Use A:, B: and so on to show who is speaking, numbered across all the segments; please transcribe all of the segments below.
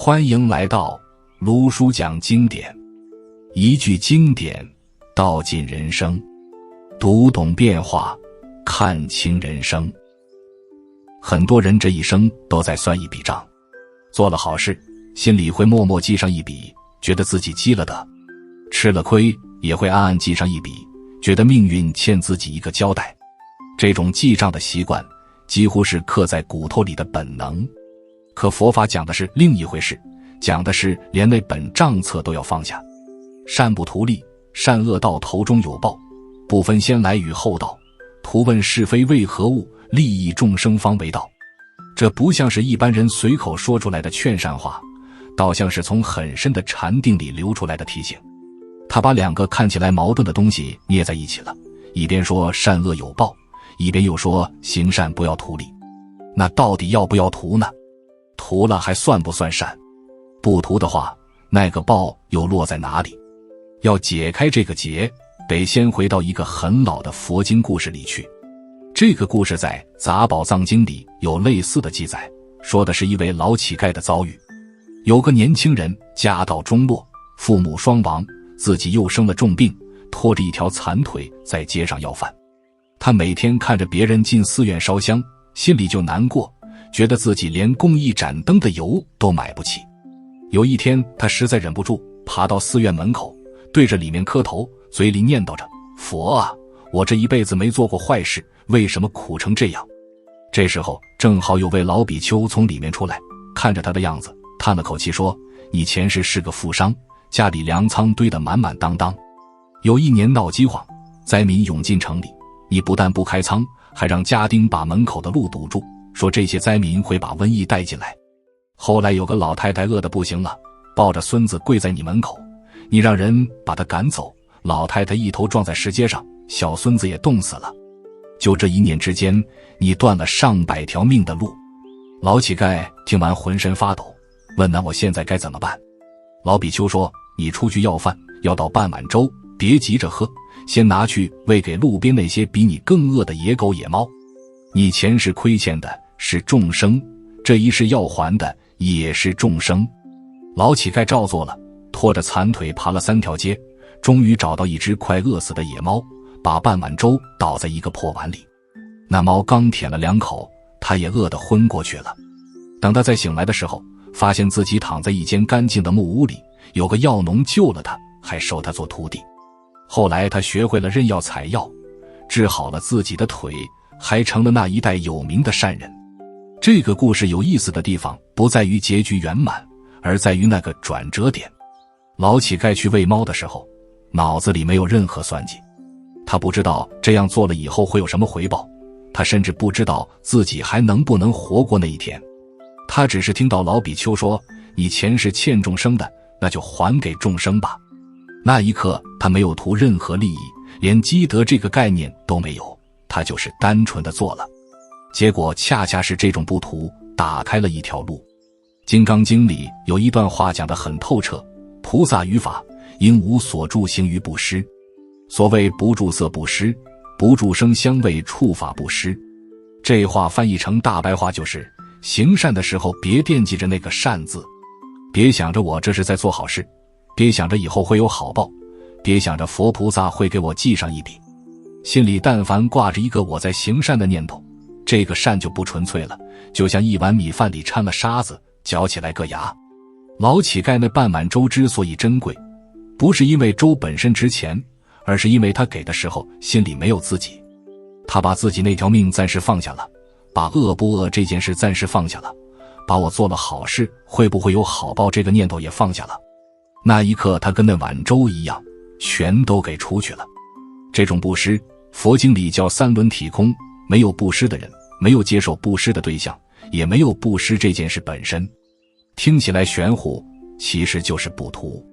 A: 欢迎来到卢叔讲经典，一句经典道尽人生，读懂变化，看清人生。很多人这一生都在算一笔账，做了好事，心里会默默记上一笔，觉得自己积了德；吃了亏，也会暗暗记上一笔，觉得命运欠自己一个交代。这种记账的习惯几乎是刻在骨头里的本能。可佛法讲的是另一回事，讲的是连那本账册都要放下。善不图利，善恶到头终有报，不分先来与后到，图问是非为何物，利益众生方为道。这不像是一般人随口说出来的劝善话，倒像是从很深的禅定里流出来的提醒。他把两个看起来矛盾的东西捏在一起了，一边说善恶有报，一边又说行善不要图利。那到底要不要图呢？图了还算不算善？不图的话，那个报又落在哪里？要解开这个结，得先回到一个很老的佛经故事里去。这个故事在《杂宝藏经》里有类似的记载，说的是一位老乞丐的遭遇。有个年轻人家道中落，父母双亡，自己又生了重病，拖着一条残腿在街上要饭。他每天看着别人进寺院烧香，心里就难过，觉得自己连供一盏灯的油都买不起。有一天他实在忍不住，爬到寺院门口，对着里面磕头，嘴里念叨着：佛啊，我这一辈子没做过坏事，为什么苦成这样？这时候正好有位老比丘从里面出来，看着他的样子，叹了口气说：你前世是个富商，家里粮仓堆得满满当当，有一年闹饥荒，灾民涌进城里，你不但不开仓，还让家丁把门口的路堵住，说这些灾民会把瘟疫带进来。后来有个老太太饿得不行了，抱着孙子跪在你门口，你让人把她赶走，老太太一头撞在石阶上，小孙子也冻死了。就这一念之间，你断了上百条命的路。老乞丐听完浑身发抖，问那我现在该怎么办？老比丘说：你出去要饭，要倒半碗粥，别急着喝，先拿去喂给路边那些比你更饿的野狗野猫。你前世亏欠的是众生，这一世要还的也是众生。老乞丐照做了，拖着残腿爬了3条街，终于找到一只快饿死的野猫，把半碗粥倒在一个破碗里。那猫刚舔了2口，它也饿得昏过去了。等他再醒来的时候，发现自己躺在一间干净的木屋里，有个药农救了他，还收他做徒弟。后来他学会了认药采药，治好了自己的腿，还成了那一代有名的善人。这个故事有意思的地方不在于结局圆满，而在于那个转折点。老乞丐去喂猫的时候，脑子里没有任何算计，他不知道这样做了以后会有什么回报，他甚至不知道自己还能不能活过那一天。他只是听到老比丘说：你前世欠众生的，那就还给众生吧。那一刻他没有图任何利益，连积德这个概念都没有，他就是单纯的做了。结果恰恰是这种不图打开了一条路。金刚经里有一段话讲得很透彻：菩萨于法，应无所住行于布施。所谓不住色布施，不住声香味触法布施。这话翻译成大白话就是：行善的时候别惦记着那个善字，别想着我这是在做好事，别想着以后会有好报，别想着佛菩萨会给我记上一笔。心里但凡挂着一个我在行善的念头，这个善就不纯粹了，就像一碗米饭里掺了沙子，嚼起来硌牙。老乞丐那半碗粥之所以珍贵，不是因为粥本身值钱，而是因为他给的时候心里没有自己。他把自己那条命暂时放下了，把饿不饿这件事暂时放下了，把我做了好事会不会有好报这个念头也放下了。那一刻他跟那碗粥一样，全都给出去了。这种布施，佛经里叫3轮体空，没有布施的人，没有接受布施的对象，也没有布施这件事本身。听起来玄乎，其实就是不图。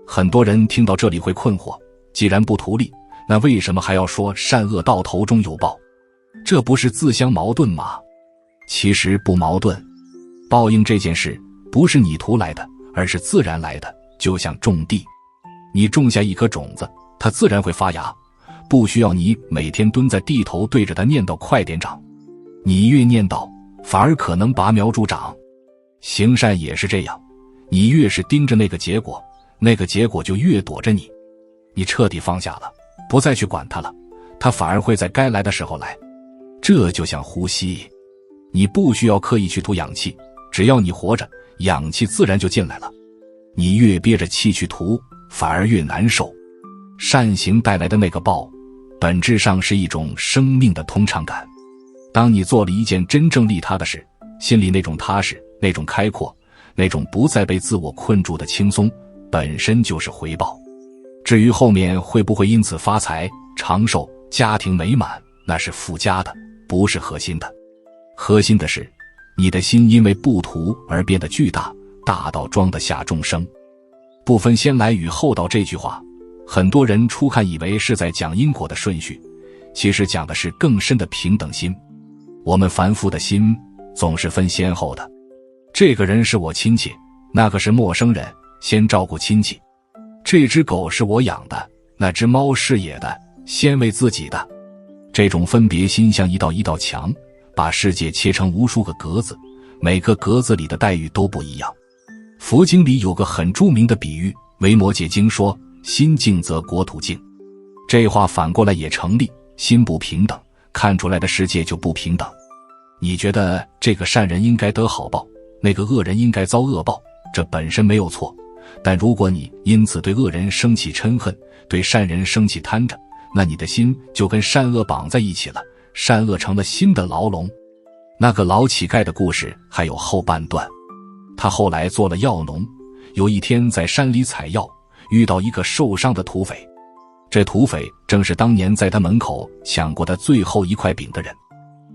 A: 很多人听到这里会困惑，既然不图利，那为什么还要说善恶到头终有报？这不是自相矛盾吗？其实不矛盾。报应这件事不是你图来的，而是自然来的，就像种地，你种下一颗种子，它自然会发芽，不需要你每天蹲在地头对着它念叨快点长。你越念叨，反而可能拔苗助长。行善也是这样，你越是盯着那个结果，那个结果就越躲着你。你彻底放下了，不再去管它了，它反而会在该来的时候来。这就像呼吸，你不需要刻意去吐氧气，只要你活着，氧气自然就进来了。你越憋着气去吐，反而越难受。善行带来的那个报，本质上是一种生命的通畅感。当你做了一件真正利他的事，心里那种踏实，那种开阔，那种不再被自我困住的轻松，本身就是回报。至于后面会不会因此发财、长寿、家庭美满，那是附加的，不是核心的。核心的是，你的心因为不图而变得巨大，大到装得下众生。不分先来与后到这句话，很多人初看以为是在讲因果的顺序，其实讲的是更深的平等心。我们凡夫的心总是分先后的，这个人是我亲戚，那个是陌生人，先照顾亲戚。这只狗是我养的，那只猫是野的，先为自己的。这种分别心像一道一道墙，把世界切成无数个格子，每个格子里的待遇都不一样。佛经里有个很著名的比喻，维摩诘经说，心静则国土静。这话反过来也成立，心不平等，看出来的世界就不平等。你觉得这个善人应该得好报，那个恶人应该遭恶报，这本身没有错。但如果你因此对恶人生起嗔恨，对善人生起贪着，那你的心就跟善恶绑在一起了，善恶成了心的牢笼。那个老乞丐的故事还有后半段。他后来做了药农，有一天在山里采药，遇到一个受伤的土匪。这土匪正是当年在他门口抢过他最后一块饼的人。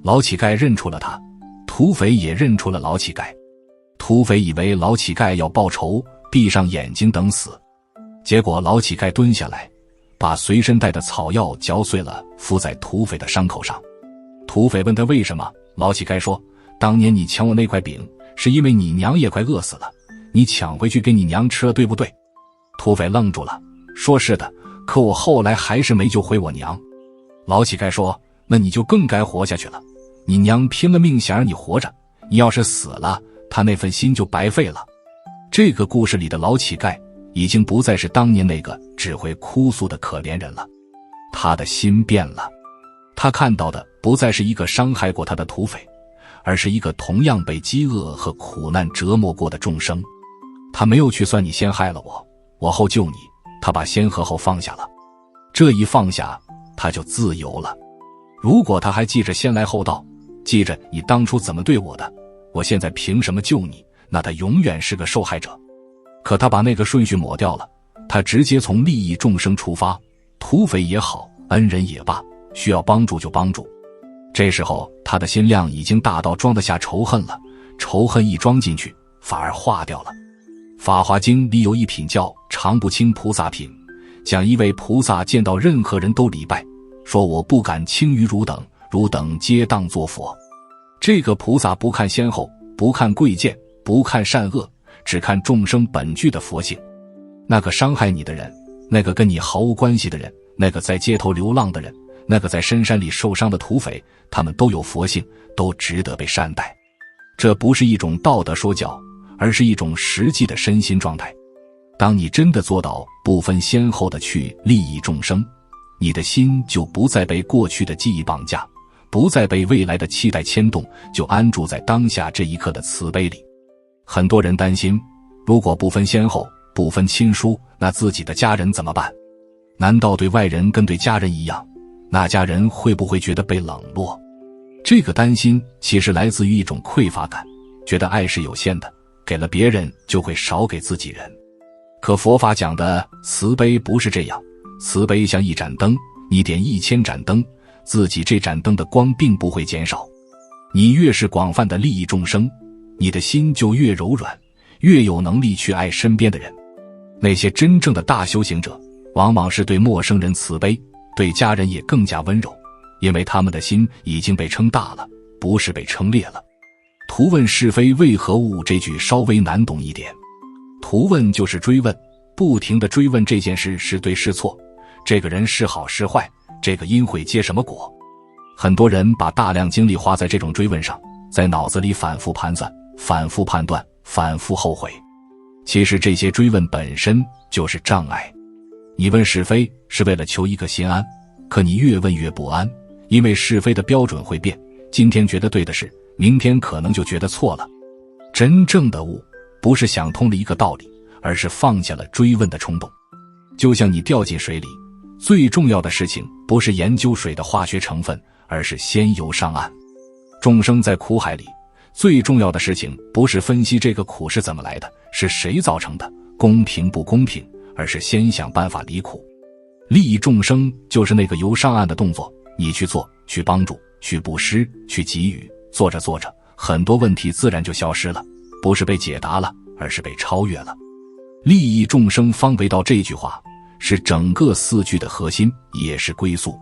A: 老乞丐认出了他，土匪也认出了老乞丐。土匪以为老乞丐要报仇，闭上眼睛等死。结果老乞丐蹲下来，把随身带的草药嚼碎了，敷在土匪的伤口上。土匪问他为什么，老乞丐说，当年你抢我那块饼，是因为你娘也快饿死了，你抢回去给你娘吃了，对不对？土匪愣住了，说是的，可我后来还是没救回我娘。老乞丐说，那你就更该活下去了，你娘拼了命想让你活着，你要是死了，他那份心就白费了。这个故事里的老乞丐已经不再是当年那个只会哭诉的可怜人了，他的心变了。他看到的不再是一个伤害过他的土匪，而是一个同样被饥饿和苦难折磨过的众生。他没有去算你先害了我，我后救你，他把先和后放下了。这一放下，他就自由了。如果他还记着先来后到，记着你当初怎么对我的，我现在凭什么救你，那他永远是个受害者。可他把那个顺序抹掉了，他直接从利益众生出发，土匪也好，恩人也罢，需要帮助就帮助。这时候他的心量已经大到装得下仇恨了，仇恨一装进去，反而化掉了。法华经里有一品叫常不轻菩萨品，讲一位菩萨见到任何人都礼拜，说我不敢轻于汝等，汝等皆当作佛。这个菩萨不看先后，不看贵贱，不看善恶，只看众生本具的佛性。那个伤害你的人，那个跟你毫无关系的人，那个在街头流浪的人，那个在深山里受伤的土匪，他们都有佛性，都值得被善待。这不是一种道德说教，而是一种实际的身心状态。当你真的做到不分先后的去利益众生，你的心就不再被过去的记忆绑架，不再被未来的期待牵动，就安住在当下这一刻的慈悲里。很多人担心，如果不分先后，不分亲疏，那自己的家人怎么办？难道对外人跟对家人一样？那家人会不会觉得被冷落？这个担心其实来自于一种匮乏感，觉得爱是有限的，给了别人就会少给自己人。可佛法讲的慈悲不是这样，慈悲像一盏灯，你点1000盏灯，自己这盏灯的光并不会减少。你越是广泛的利益众生，你的心就越柔软，越有能力去爱身边的人。那些真正的大修行者，往往是对陌生人慈悲，对家人也更加温柔，因为他们的心已经被撑大了，不是被撑裂了。图问是非为何物这句稍微难懂一点。图问就是追问，不停地追问这件事是对是错，这个人是好是坏，这个因会结什么果。很多人把大量精力花在这种追问上，在脑子里反复盘算，反复判断，反复后悔。其实这些追问本身就是障碍。你问是非是为了求一个心安，可你越问越不安，因为是非的标准会变，今天觉得对的事，明天可能就觉得错了。真正的悟不是想通了一个道理，而是放下了追问的冲动。就像你掉进水里，最重要的事情不是研究水的化学成分，而是先游上岸。众生在苦海里，最重要的事情不是分析这个苦是怎么来的，是谁造成的，公平不公平，而是先想办法离苦。利益众生就是那个游上岸的动作，你去做，去帮助，去布施，去给予，做着做着，很多问题自然就消失了，不是被解答了，而是被超越了。利益众生方为道这句话是整个4句的核心，也是归宿。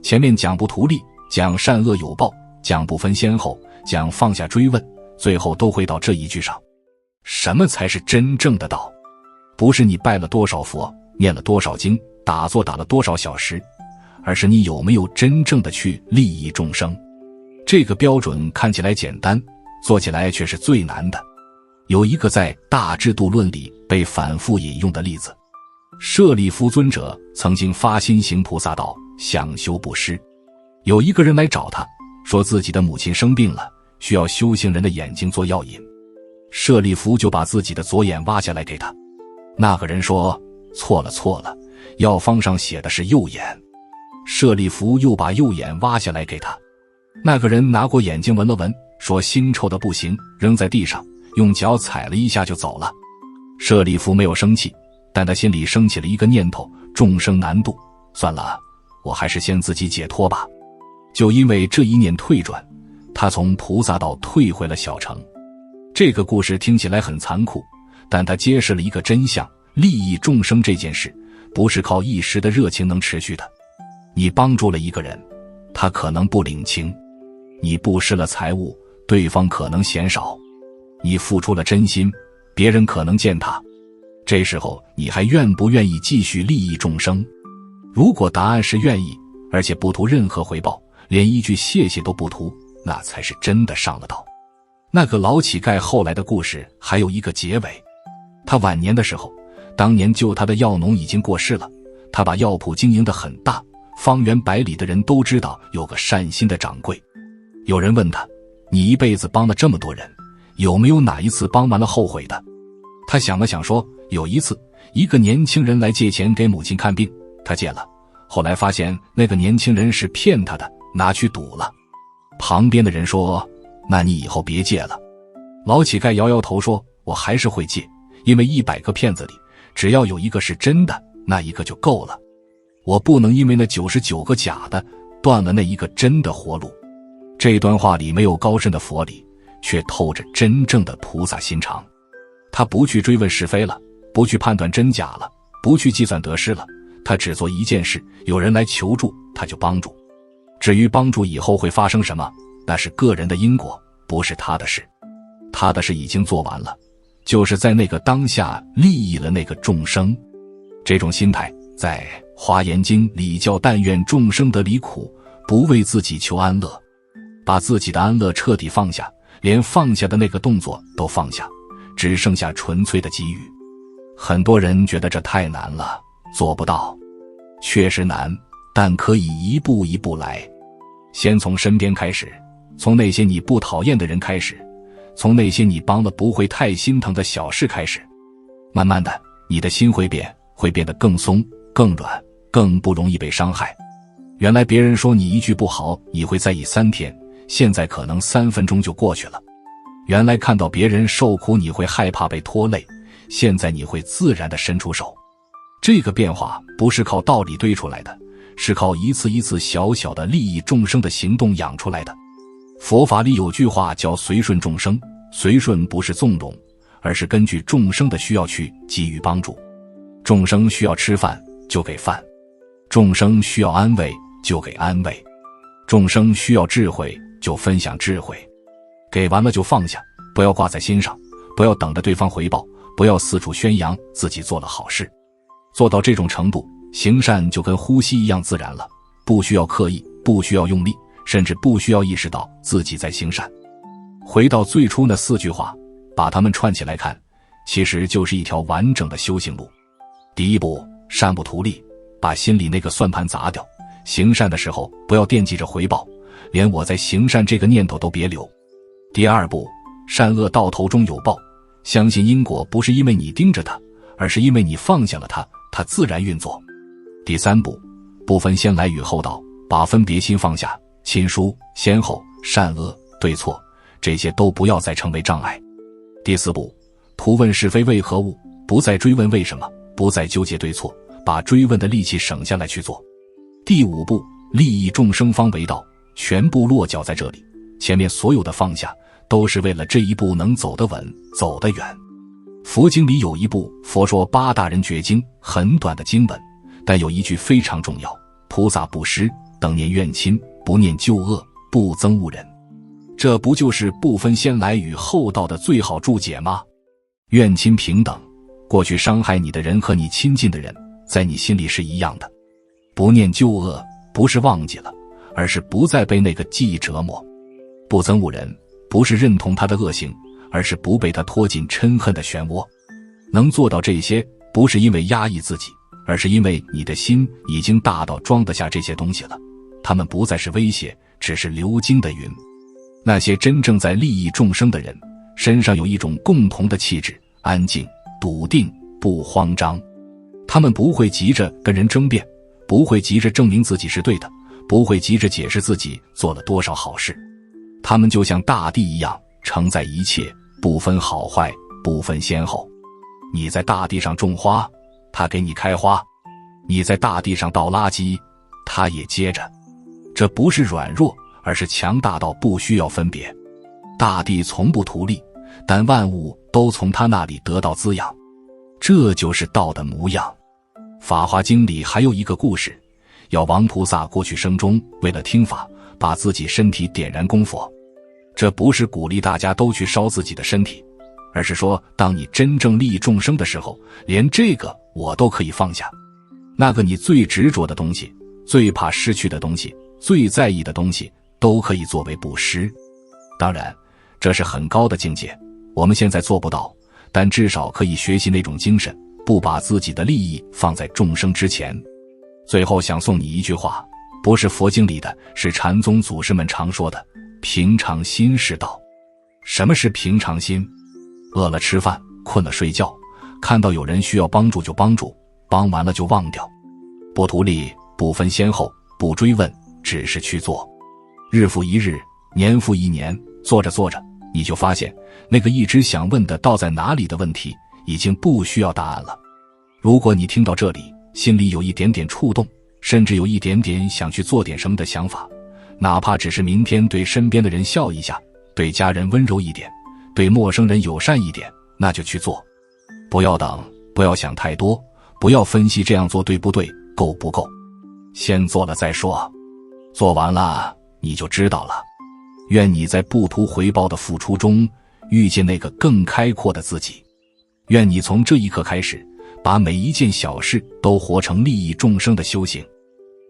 A: 前面讲不图利，讲善恶有报，讲不分先后，讲放下追问，最后都会到这一句上。什么才是真正的道？不是你拜了多少佛，念了多少经，打坐打了多少小时，而是你有没有真正的去利益众生。这个标准看起来简单，做起来却是最难的。有一个在《大智度论》里被反复引用的例子，舍利弗尊者曾经发心行菩萨道，想修布施。有一个人来找他，说自己的母亲生病了，需要修行人的眼睛做药引。舍利弗就把自己的左眼挖下来给他。那个人说，错了，药方上写的是右眼。舍利弗又把右眼挖下来给他。那个人拿过眼睛闻了闻，说腥臭的不行，扔在地上，用脚踩了一下就走了。舍利弗没有生气，但他心里升起了一个念头，众生难度，算了，我还是先自己解脱吧。就因为这一念退转，他从菩萨道退回了小城。这个故事听起来很残酷，但它揭示了一个真相，利益众生这件事不是靠一时的热情能持续的。你帮助了一个人，他可能不领情；你布施了财物，对方可能嫌少；你付出了真心，别人可能践踏。这时候你还愿不愿意继续利益众生？如果答案是愿意，而且不图任何回报，连一句谢谢都不图，那才是真的上了道。那个老乞丐后来的故事还有一个结尾，他晚年的时候，当年救他的药农已经过世了，他把药铺经营得很大，方圆百里的人都知道有个善心的掌柜。有人问他，你一辈子帮了这么多人，有没有哪一次帮完了后悔的？他想了想说，有一次，一个年轻人来借钱给母亲看病，他借了，后来发现那个年轻人是骗他的，拿去赌了。旁边的人说，那你以后别借了。老乞丐摇摇头说，我还是会借，因为100个骗子里，只要有一个是真的，那一个就够了。我不能因为那99个假的，断了那一个真的活路。这段话里没有高深的佛理，却透着真正的菩萨心肠。他不去追问是非了，不去判断真假了，不去计算得失了，他只做一件事，有人来求助，他就帮助。至于帮助以后会发生什么，那是个人的因果，不是他的事。他的事已经做完了，就是在那个当下利益了那个众生。这种心态在《华严经》里叫但愿众生得离苦，不为自己求安乐。把自己的安乐彻底放下，连放下的那个动作都放下，只剩下纯粹的给予。很多人觉得这太难了，做不到。确实难，但可以一步一步来。先从身边开始，从那些你不讨厌的人开始，从那些你帮了不会太心疼的小事开始。慢慢的，你的心会变得更松、更软，更不容易被伤害。原来别人说你一句不好，你会在意3天，现在可能3分钟就过去了。原来看到别人受苦你会害怕被拖累，现在你会自然地伸出手。这个变化不是靠道理堆出来的，是靠一次一次小小的利益众生的行动养出来的。佛法里有句话叫随顺众生，随顺不是纵容，而是根据众生的需要去给予帮助。众生需要吃饭就给饭，众生需要安慰就给安慰，众生需要智慧就分享智慧。给完了就放下，不要挂在心上，不要等着对方回报，不要四处宣扬自己做了好事。做到这种程度，行善就跟呼吸一样自然了，不需要刻意，不需要用力，甚至不需要意识到自己在行善。回到最初那4句话，把它们串起来看，其实就是一条完整的修行路。第一步，善不图利，把心里那个算盘砸掉，行善的时候不要惦记着回报，连我在行善这个念头都别留。第二步，善恶到头终有报，相信因果不是因为你盯着它，而是因为你放下了它，它自然运作。第三步，不分先来与后到，把分别心放下，亲疏先后善恶对错这些都不要再成为障碍。第四步，图问是非为何物，不再追问为什么，不再纠结对错，把追问的力气省下来去做。第五步，利益众生方为道，全部落脚在这里，前面所有的放下都是为了这一步能走得稳，走得远。佛经里有一部佛说八大人觉经，很短的经文，但有一句非常重要，菩萨不施，等念怨亲，不念旧恶，不憎恶人。这不就是不分先来与后到的最好注解吗？怨亲平等，过去伤害你的人和你亲近的人，在你心里是一样的。不念旧恶，不是忘记了，而是不再被那个记忆折磨。不憎恶人，不是认同他的恶行，而是不被他拖进嗔恨的漩涡。能做到这些，不是因为压抑自己，而是因为你的心已经大到装得下这些东西了，他们不再是威胁，只是流经的云。那些真正在利益众生的人，身上有一种共同的气质，安静、笃定、不慌张。他们不会急着跟人争辩，不会急着证明自己是对的，不会急着解释自己做了多少好事。他们就像大地一样，承载一切，不分好坏，不分先后。你在大地上种花，它给你开花；你在大地上倒垃圾，它也接着。这不是软弱，而是强大到不需要分别。大地从不图利，但万物都从它那里得到滋养。这就是道的模样。法华经里还有一个故事，药王菩萨过去生中为了听法，把自己身体点燃供佛。这不是鼓励大家都去烧自己的身体，而是说当你真正利益众生的时候，连这个我都可以放下。那个你最执着的东西，最怕失去的东西，最在意的东西，都可以作为布施。当然这是很高的境界，我们现在做不到，但至少可以学习那种精神，不把自己的利益放在众生之前。最后想送你一句话，不是佛经里的，是禅宗祖师们常说的，平常心是道。什么是平常心？饿了吃饭，困了睡觉，看到有人需要帮助就帮助，帮完了就忘掉。不图利，不分先后，不追问，只是去做。日复一日，年复一年，做着做着，你就发现那个一直想问的道在哪里的问题已经不需要答案了。如果你听到这里，心里有一点点触动，甚至有一点点想去做点什么的想法，哪怕只是明天对身边的人笑一下，对家人温柔一点，对陌生人友善一点，那就去做。不要等，不要想太多，不要分析这样做对不对，够不够，先做了再说。做完了你就知道了。愿你在不图回报的付出中遇见那个更开阔的自己。愿你从这一刻开始，把每一件小事都活成利益众生的修行。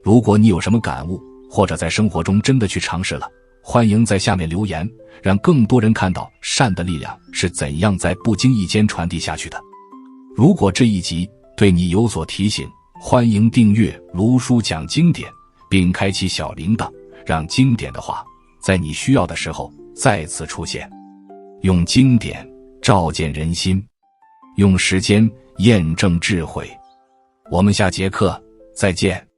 A: 如果你有什么感悟，或者在生活中真的去尝试了，欢迎在下面留言，让更多人看到善的力量是怎样在不经意间传递下去的。如果这一集对你有所提醒，欢迎订阅卢叔讲经典，并开启小铃铛，让经典的话在你需要的时候再次出现。用经典照见人心，用时间验证智慧。我们下节课再见。